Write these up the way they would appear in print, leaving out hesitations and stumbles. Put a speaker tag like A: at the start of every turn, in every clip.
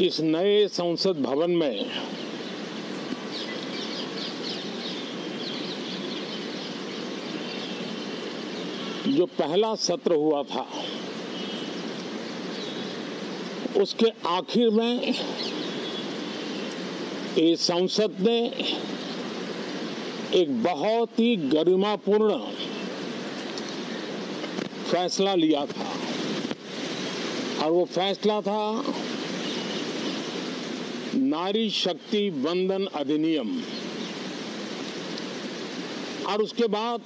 A: इस नए संसद भवन में जो पहला सत्र हुआ था उसके आखिर में इस संसद ने एक बहुत ही गरिमापूर्ण फैसला लिया था और वो फैसला था नारी शक्ति वंदन अधिनियम। और उसके बाद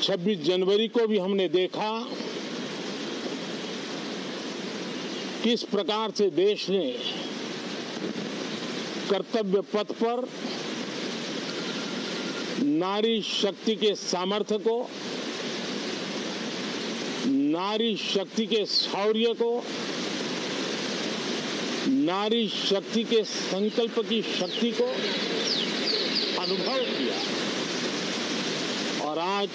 A: 26 जनवरी को भी हमने देखा किस प्रकार से देश ने कर्तव्य पथ पर नारी शक्ति के सामर्थ्य को, नारी शक्ति के शौर्य को, नारी शक्ति के संकल्प की शक्ति को अनुभव किया। और आज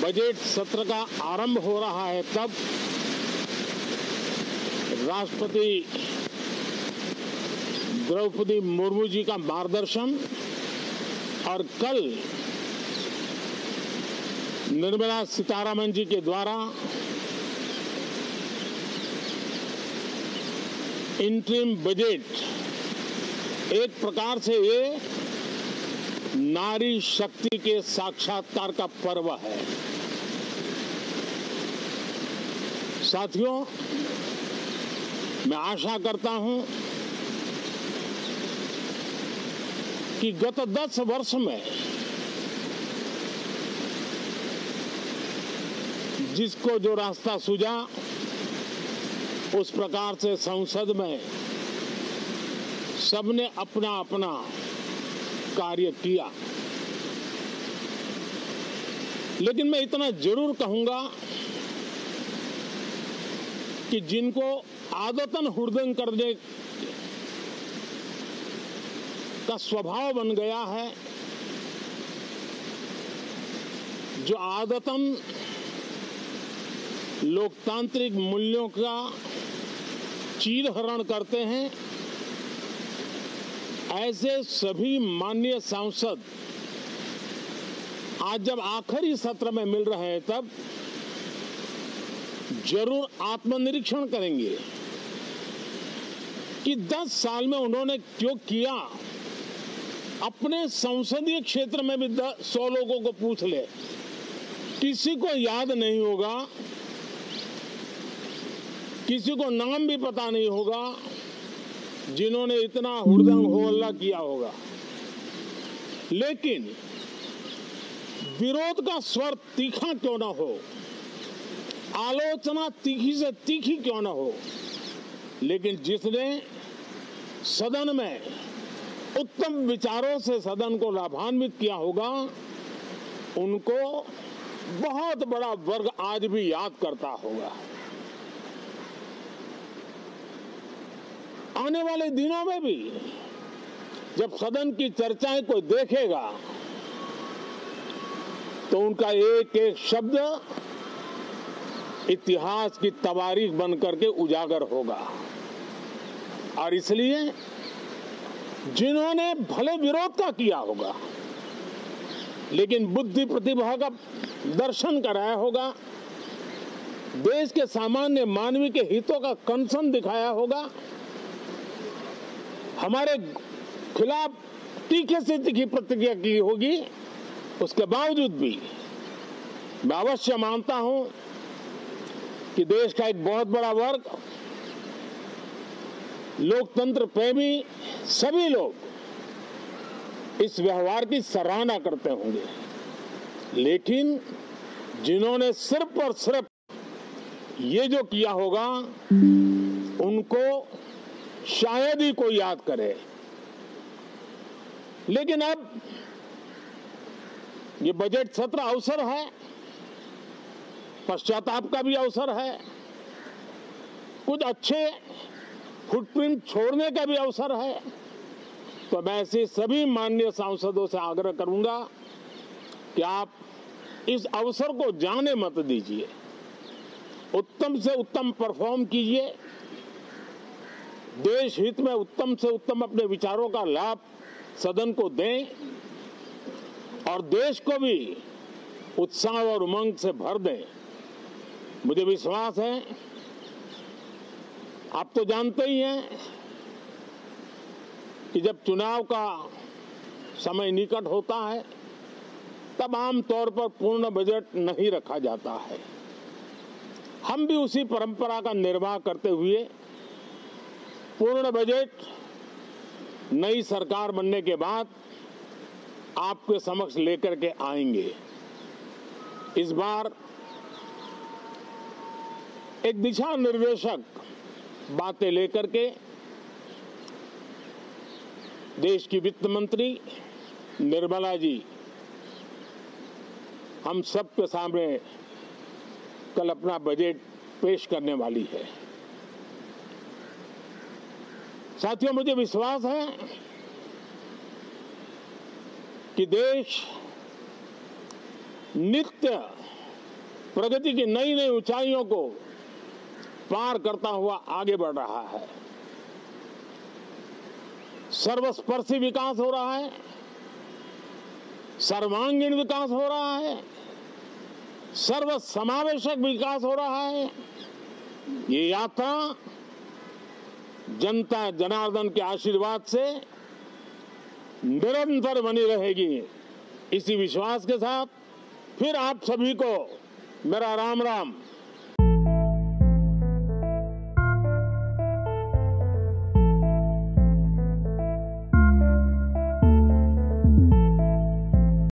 A: बजट सत्र का आरंभ हो रहा है, तब राष्ट्रपति द्रौपदी मुर्मू जी का मार्गदर्शन और कल निर्मला सीतारमण जी के द्वारा इंटरिम बजट एक प्रकार से ये नारी शक्ति के साक्षात्कार का पर्व है। साथियों, मैं आशा करता हूं कि गत 10 वर्ष में जिसको जो रास्ता सूझा उस प्रकार से संसद में सबने अपना अपना कार्य किया। लेकिन मैं इतना जरूर कहूंगा कि जिनको आदतन हुड़दंग करने का स्वभाव बन गया है, जो आदतन लोकतांत्रिक मूल्यों का चीरहरण करते हैं, ऐसे सभी माननीय सांसद आज जब आखिरी सत्र में मिल रहे हैं तब जरूर आत्मनिरीक्षण करेंगे कि 10 साल में उन्होंने क्यों किया। अपने संसदीय क्षेत्र में भी 100 लोगों को पूछ ले, किसी को याद नहीं होगा, किसी को नाम भी पता नहीं होगा जिन्होंने इतना हुड़दंग हो हल्ला किया होगा। लेकिन विरोध का स्वर तीखा क्यों ना हो, आलोचना तीखी से तीखी क्यों ना हो, लेकिन जिसने सदन में उत्तम विचारों से सदन को लाभान्वित किया होगा, उनको बहुत बड़ा वर्ग आज भी याद करता होगा। आने वाले दिनों में भी जब सदन की चर्चाएं कोई देखेगा तो उनका एक एक शब्द इतिहास की तवारीख बन करके उजागर होगा। और इसलिए जिन्होंने भले विरोध का किया होगा लेकिन बुद्धि प्रतिभा का दर्शन कराया होगा, देश के सामान्य मानवी के हितों का कंसर्न दिखाया होगा, हमारे खिलाफ तीखे से तीखी प्रतिक्रिया की होगी, उसके बावजूद भी मैं अवश्य मानता हूं कि देश का एक बहुत बड़ा वर्ग, लोकतंत्र प्रेमी सभी लोग इस व्यवहार की सराहना करते होंगे। लेकिन जिन्होंने सिर्फ और सिर्फ ये जो किया होगा, उनको शायद ही कोई याद करे। लेकिन अब ये बजट सत्र अवसर है, पश्चाताप का भी अवसर है, कुछ अच्छे फुटप्रिंट छोड़ने का भी अवसर है। तो मैं ऐसे सभी माननीय सांसदों से आग्रह करूंगा कि आप इस अवसर को जाने मत दीजिए। उत्तम से उत्तम परफॉर्म कीजिए, देश हित में उत्तम से उत्तम अपने विचारों का लाभ सदन को दें और देश को भी उत्साह और उमंग से भर दें। मुझे विश्वास है, आप तो जानते ही हैं कि जब चुनाव का समय निकट होता है तब आमतौर पर पूर्ण बजट नहीं रखा जाता है। हम भी उसी परंपरा का निर्वाह करते हुए पूर्ण बजट नई सरकार बनने के बाद आपके समक्ष लेकर के आएंगे। इस बार एक दिशा निर्देशक बातें लेकर के देश की वित्त मंत्री निर्मला जी हम सबके सामने कल अपना बजट पेश करने वाली है। साथियों, मुझे विश्वास है कि देश नित्य प्रगति की नई नई ऊंचाइयों को पार करता हुआ आगे बढ़ रहा है। सर्वस्पर्शी विकास हो रहा है, सर्वांगीण विकास हो रहा है, सर्व समावेशक विकास हो रहा है। ये यात्रा जनता जनार्दन के आशीर्वाद से निरंतर बनी रहेगी। इसी विश्वास के साथ फिर आप सभी को मेरा राम राम।